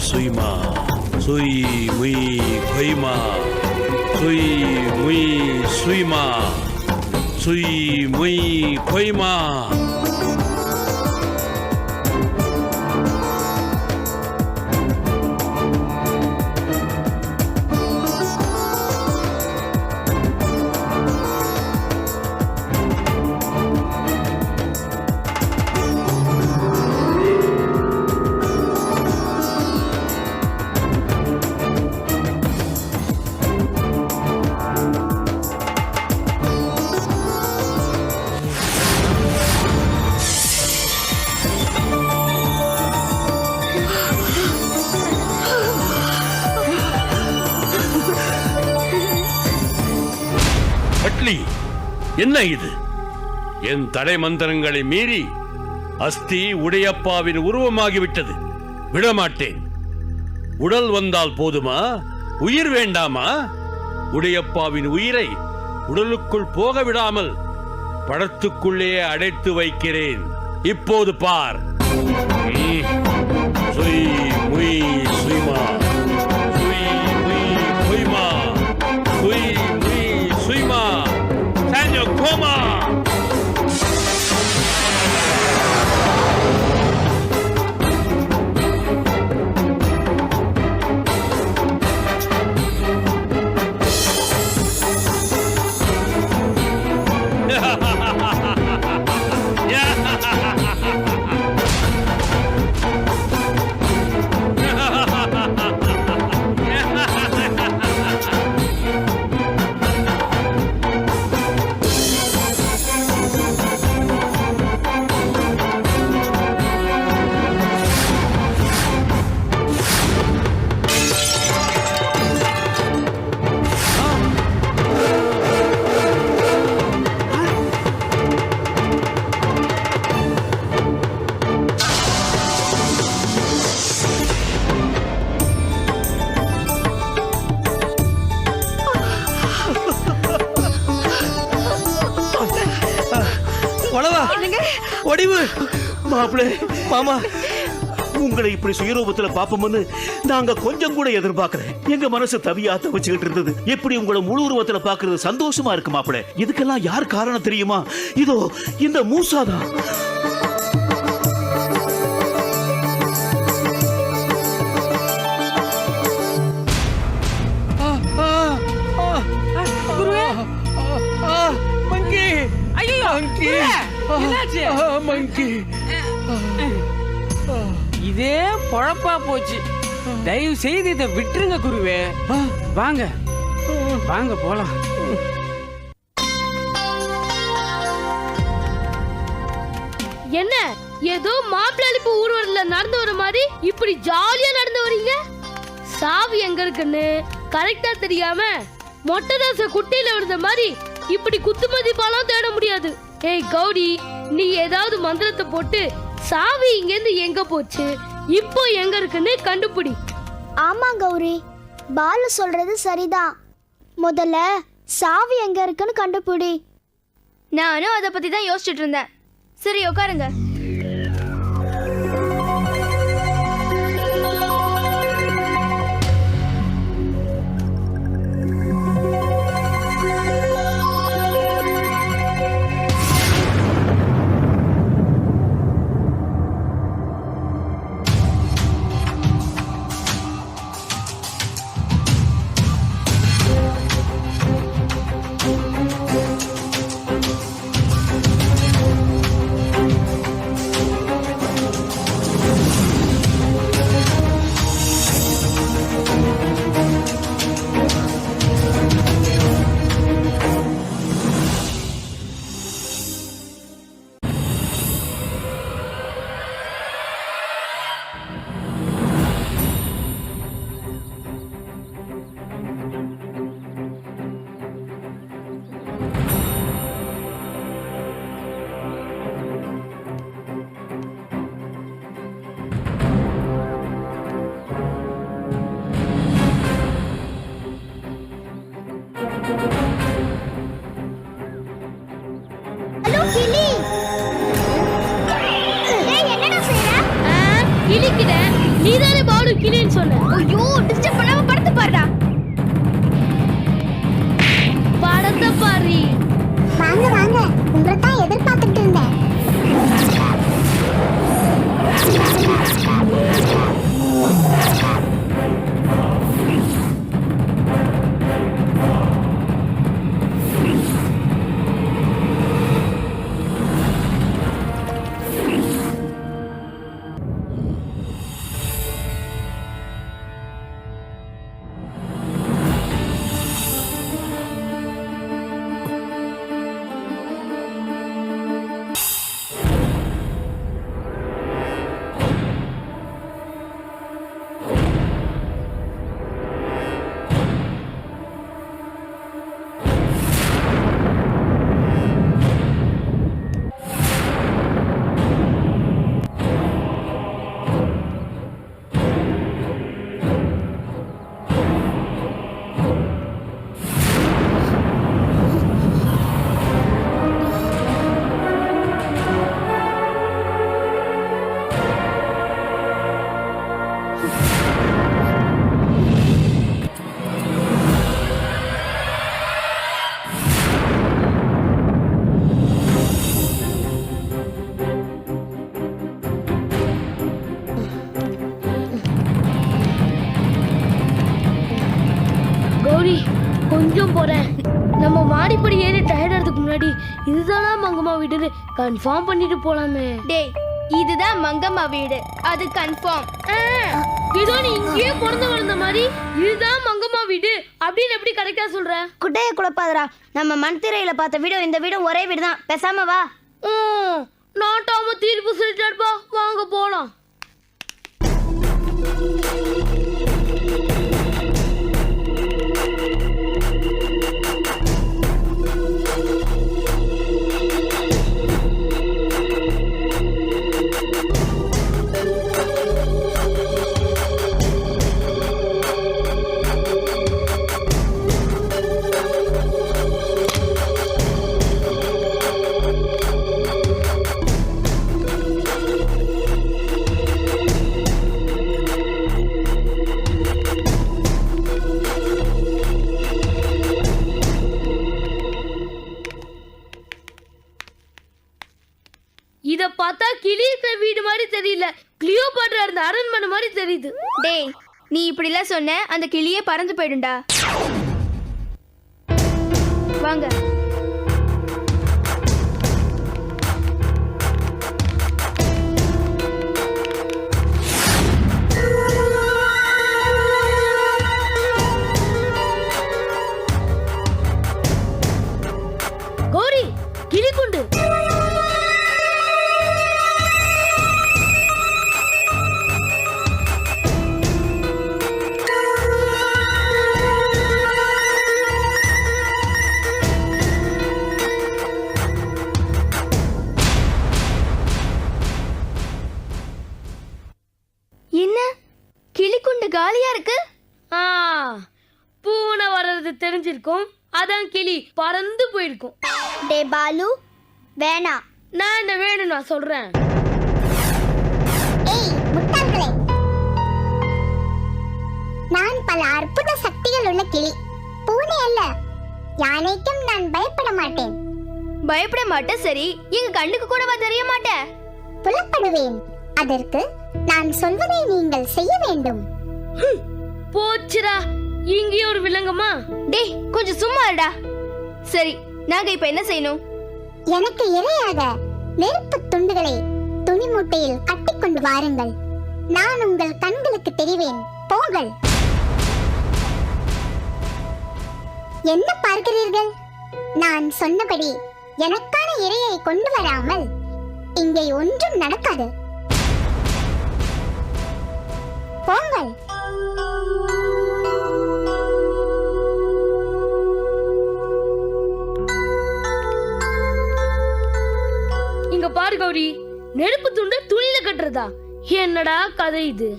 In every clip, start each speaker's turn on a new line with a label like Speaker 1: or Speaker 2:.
Speaker 1: சுய்மா சுய் முய் கொய்மா சுய் முய் சுய்மா சுய் முய் கொய்மா. என்ன இது? என் தடை மந்திரங்களை மீறி அஸ்தி உடையப்பாவின் உருவமாகிவிட்டது. விடமாட்டேன். உடல் வந்தால் போதுமா? உயிர் வேண்டாமா? உடையப்பாவின் உயிரை உடலுக்குள் போக விடாமல் படத்துக்குள்ளே அடைத்து வைக்கிறேன். இப்போது பார். சுய் முய் சுய்மா சுய் முய் கொய்மா சுய் முய் சுய்மா கோமா.
Speaker 2: மாமா, உங்களை இப்படி சுயரூபத்துல பாப்போம்னு நாங்க கொஞ்சம் கூட எதிர்பார்க்கல. எங்க மனசு தவியா தவிச்சுக்கிட்டு இருந்தது. எப்படி உங்களை முழு உருவத்துல பாக்குறது சந்தோஷமா இருக்கு மாப்பிள. இதுக்கெல்லாம் யார் காரணம் தெரியுமா? இதோ இந்த மூசாதான்.
Speaker 3: இதே பொழப்பா போச்சு. தயவு செய்து இதை விட்டுருங்க குருவே. வாங்க வாங்க போலாம்.
Speaker 4: என்ன ஏதோ மாப்பிள்ளை ஊர்வலத்துல நடந்து வர மாதிரி இப்படி ஜாலியா நடந்து வரீங்க? சாவி எங்க இருக்குன்னு கரெக்டா தெரியாம மொட்டை தாச குட்டையில விழுந்த மாதிரி இப்படி குத்துமதி பாலம் தேட முடியாது. ஏய் கௌரி, நீ ஏதாவது மந்திரத்தை போட்டு சாவி இங்கேருந்து எங்க போச்சு, இப்போ எங்க இருக்குன்னு கண்டுபிடி.
Speaker 5: ஆமா கௌரி, பாலு சொல்றது சரிதான். முதல்ல சாவி எங்க இருக்குன்னு கண்டுபிடி.
Speaker 6: நானும் அதை பத்தி தான் யோசிச்சுட்டு இருந்தேன். சரி உட்காருங்க.
Speaker 4: பாலு கிளின்னு சொன்னேன்.
Speaker 6: ஐயோ டிஸ்டர்ப் பண்ணாம படுத்து பாருடா.
Speaker 4: படத்தை பாரு.
Speaker 5: வாங்க வாங்க, உங்களை தான் எதிர்பார்த்துட்டு இருந்தேன்.
Speaker 4: கௌரி கொஞ்சம் போறேன். நம்ம மாடிப்படி ஏறி டயர்டாகிறதுக்கு முன்னாடி இதுதானா மங்கம்மா வீடுன்னு கன்ஃபார்ம் பண்ணிட்டு போலாமே.
Speaker 6: டேய் இதுதான் மங்கம்மா வீடு, அது கன்ஃபார்ம்.
Speaker 4: ஏதோ நீ இங்கேயே பிறந்து வளர்ந்த மாதிரி இதுதான் மங்கம்மா வீடு அப்படின்னு எப்படி கரெக்டா சொல்ற?
Speaker 6: குட்டைய குழப்பாதடா. நம்ம மண் திரையில பார்த்த வீடும் இந்த வீடும் ஒரே வீடு தான். பேசாம வா.
Speaker 4: நாட்டாம தீர்ப்பு சொல்லிட்டாருப்பா. வாங்க போலாம். இத பார்த்தா கிளி இருக்கிற வீடு மாதிரி தெரியல, கிளியோபாட்ரா இருந்த அரண்மனை மாதிரி தெரியுது.
Speaker 6: டேய் நீ இப்படிலாம் சொன்ன அந்த கிளியே பறந்து போயிடும்டா. வாங்க.
Speaker 4: கௌரி கிளி குண்டு.
Speaker 6: என்ன கிளிக்குண்டு காலியா இருக்கு?
Speaker 4: பூனை வர்றது தெரிஞ்சிருக்கும், அதான் கிளி பறந்து போயிருக்கும்.
Speaker 5: டே பாலு, வேணாம்.
Speaker 4: நான் என்ன வேணும் நான் சொல்றேன்.
Speaker 5: ஏய் முட்டாள்களே, நான் பல அற்புத சக்திகள் உள்ள கிளி, பூனை அல்ல. யானைக்கும் நான் பயப்பட மாட்டேன்.
Speaker 6: பயப்பட மாட்டேன் சரி, எங்க கண்ணுக்கு கூடவா தெரிய மாட்டேன்?
Speaker 5: புலப்படுவேன். அதற்கு நான் சொல்வதை நீங்கள் செய்ய வேண்டும்.
Speaker 4: போச்சுரா, இங்கே ஒரு விலங்கம்மா.
Speaker 6: டேய் கொஞ்சம் சும்மா இருடா. சரி நாங்க இப்ப என்ன செய்யணும்?
Speaker 5: எனக்கு இரையாக நெருப்பு துண்டுகளை துணி மூட்டையில் கட்டிக்கொண்டு வாருங்கள். நான் உங்கள் கண்களுக்கு தெரிவேன். போங்கள். என்ன பார்க்கிறீர்கள்? நான் சொன்னபடி எனக்கான இரையை கொண்டு வராமல் இங்கே ஒன்றும் நடக்காது. போங்கள்.
Speaker 4: இங்க பாரு கௌரி, நெருப்பு துண்டு துணியில கட்டுறதா? என்னடா கதை இது?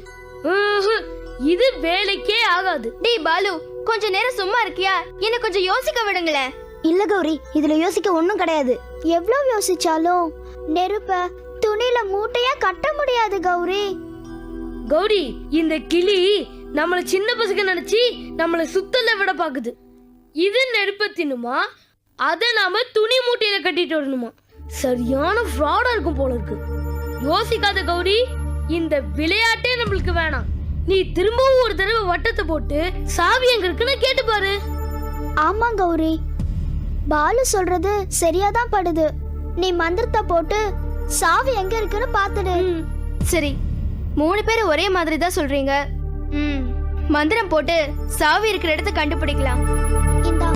Speaker 4: இது வேலைக்கே ஆகாது.
Speaker 6: டேய் பாலு கொஞ்ச நேரம் சும்மா இருக்கியா? என்ன கொஞ்சம் யோசிக்க விடுங்களேன்.
Speaker 5: இல்ல கௌரி, இதுல யோசிக்க ஒண்ணும் கிடையாது. எவ்வளவு யோசிச்சாலும் நெருப்ப துணியில மூட்டையா கட்ட முடியாது கௌரி.
Speaker 4: கௌரி, இந்த கிளி நம்மள சின்ன பசங்க நினைச்சு நம்மள சுத்தல விட பாக்குது. இது நெருப்ப தின்னுமா, அத நாம துணி மூட்டையில கட்டிட்டு வரணுமா? சரியான ஃப்ராடா இருக்கும் போல இருக்கு. யோசிக்காத கௌரி, இந்த விளையாட்டே நம்மளுக்கு வேணாம். நீ திரும்பவும் ஒரு தடவை வட்டத்தை போட்டு சாவி எங்க இருக்குன்னு கேட்டு பாரு.
Speaker 5: ஆமா கௌரி, பாலு சொல்றது சரியாதான் படுது. நீ மந்திரத்தை போட்டு சாவி எங்க இருக்குன்னு பாத்துடு.
Speaker 7: சரி, 3 பேரும் ஒரே மாதிரி தான் சொல்றீங்க. மந்திரம் போட்டு சாவி இருக்கிற இடத்த கண்டுபிடிக்கலாம்.
Speaker 5: இந்தா.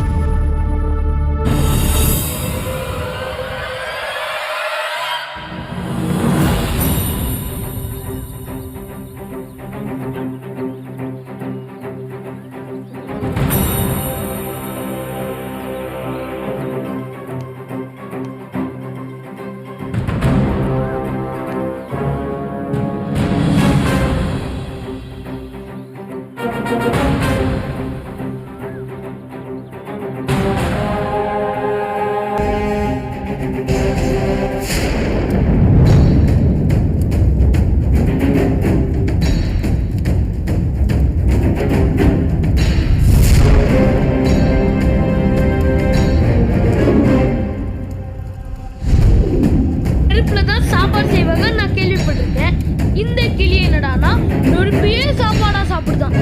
Speaker 4: நெருப்புலதான் சாப்பாடு செய்வாங்க நான் கேள்விப்பட்டிருக்கேன். இந்த கிளி என்னடானா நெருப்பையே சாப்பாடா சாப்பிடுதான்.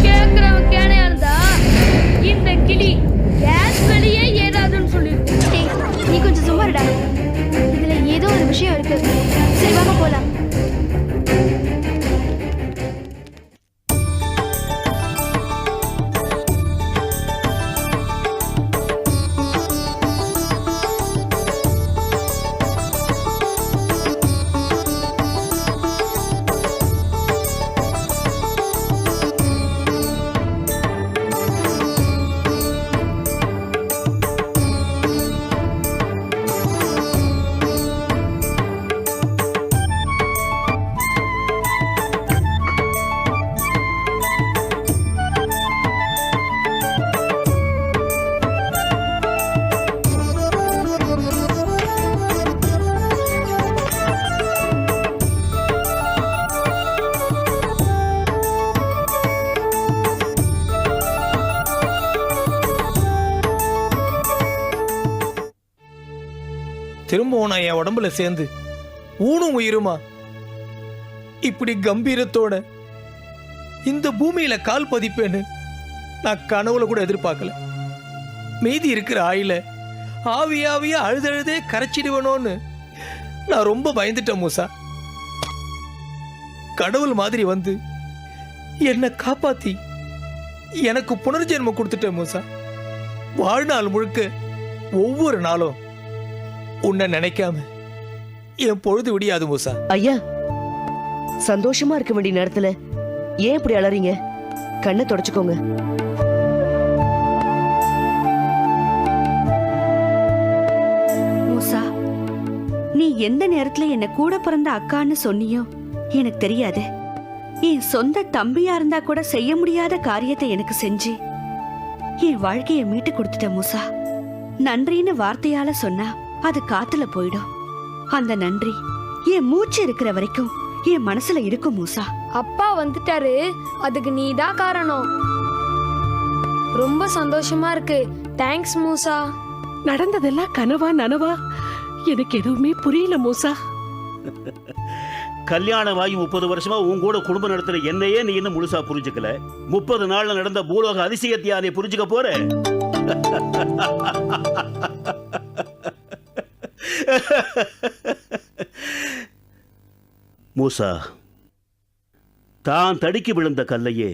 Speaker 4: கேக்குறவன் கேனையா இருந்தா இந்த கிளி கேஸ் வெளியே ஏறாதுன்னு சொல்லிருக்கு.
Speaker 7: டேய், நீ கொஞ்சம் சும்மா இருடா. இதுல ஏதோ ஒரு விஷயம் இருக்கு. சரி வாங்க போலாம்.
Speaker 8: திரும்பவும் நான் என் உடம்புல சேர்ந்து ஊனும் உயிருமா இப்படி கம்பீரத்தோட இந்த பூமியில கால் பதிப்பேன்னு நான் கனவுல கூட எதிர்பார்க்கல. மீதி இருக்கிற ஆயில ஆவியாவியா அழுதழுதே கரைச்சிடுவனோன்னு நான் ரொம்ப பயந்துட்டேன் மூசா. கடவுள் மாதிரி வந்து என்னை காப்பாத்தி எனக்கு புனர்ஜென்மம் கொடுத்துட்டேன் மூசா. வாழ்நாள் முழுக்க ஒவ்வொரு நாளும் உன்னை நினைக்காம என் பொழுது விடியாது மூசா.
Speaker 9: ஐயா, சந்தோஷமா இருக்க வேண்டிய நேரத்துல ஏன் இப்படி அலறீங்க? கண்ணை தொடச்சுக்கோங்க.
Speaker 10: மூசா, நீ எந்த நேரத்துல என்ன கூட பிறந்த அக்கான்னு சொன்னியோ எனக்கு தெரியாது. என் சொந்த தம்பியா இருந்தா கூட செய்ய முடியாத காரியத்தை எனக்கு செஞ்சு என் வாழ்க்கையை மீட்டு கொடுத்துட்ட மூசா. நன்றின்னு வார்த்தையால சொன்னா அது காத்துல போயிடும். அந்த நன்றி என் மூச்சு இருக்கிற வரைக்கும் என் மனசுல இருக்கும் மூசா.
Speaker 4: அப்பா வந்துட்டாரு, அதுக்கு நீதான் காரணம். ரொம்ப சந்தோஷமா இருக்கு. தேங்க்ஸ் மூசா.
Speaker 11: நடந்ததெல்லாம் கனவா நனவா எனக்கு எதுவுமே புரியல மூசா.
Speaker 2: கல்யாணமாகி 30 வருஷமா உன் கூட குடும்பம் நடத்துற என்னையே நீ இன்னும் முழுசா புரிஞ்சுக்கல. 30 நாள்ல நடந்த பூலோக அதிசயத்தையா நீ புரிஞ்சுக்க போற? மூசா, தான் தடுக்கி விழுந்த கல்லையே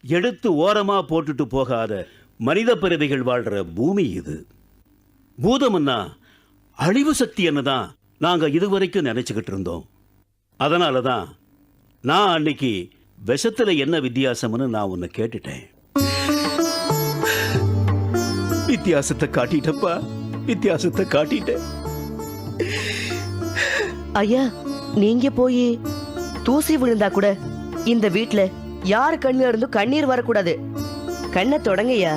Speaker 2: எடுத்து ஓரமா போட்டுட்டு போகாத மனித பிறவிகள் வாழ்ற பூமி இது. பூதம்னா அழிவு சக்தி என்னதான் நாங்க இதுவரைக்கும் நினைச்சுக்கிட்டு இருந்தோம். அதனாலதான் நான் அன்னைக்கு விஷத்துல என்ன வித்தியாசம்னு நான் உன்னை கேட்டுட்டேன். வித்தியாசத்தை காட்டிட்டப்பா, வித்தியாசத்தை காட்டிட்டேன்.
Speaker 9: ஐயா, நீங்க போய் தூசி விழுந்தா கூட இந்த வீட்ல யாரு கண்ணுல இருந்தும் கண்ணீர் வரக்கூடாது. கண்ணை தொடங்கய்யா.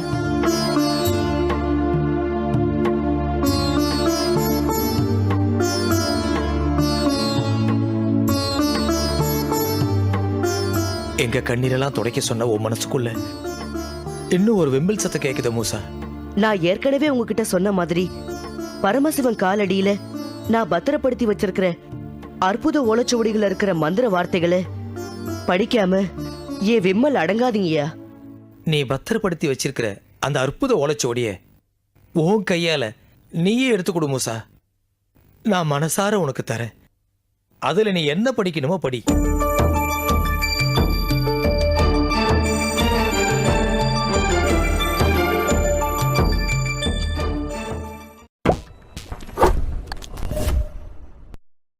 Speaker 8: எங்க கண்ணீரெல்லாம் துடைக்க சொன்ன உன் மனசுக்குள்ள இன்னும் ஒரு வெம்பில் சத்தம் கேக்குது மூசா.
Speaker 9: நான் ஏற்கனவே உங்ககிட்ட சொன்ன மாதிரி பரமசிவன் காலடியில நான் பத்திரப்படுத்தி வச்சிருக்கிற அற்புத ஓலைச்சுவடிகள் இருக்கிற மந்திர வார்த்தைகளை படிக்காம ஏன் விம்மல் அடங்காதீங்கயா.
Speaker 8: நீ பத்திரப்படுத்தி வச்சிருக்கிற அந்த அற்புத ஓலைச்சுவடிய உன் கையால நீயே எடுத்துக்கொடு மூசா. நான் மனசார உனக்கு தரேன். அதுல நீ என்ன படிக்கணுமோ படி.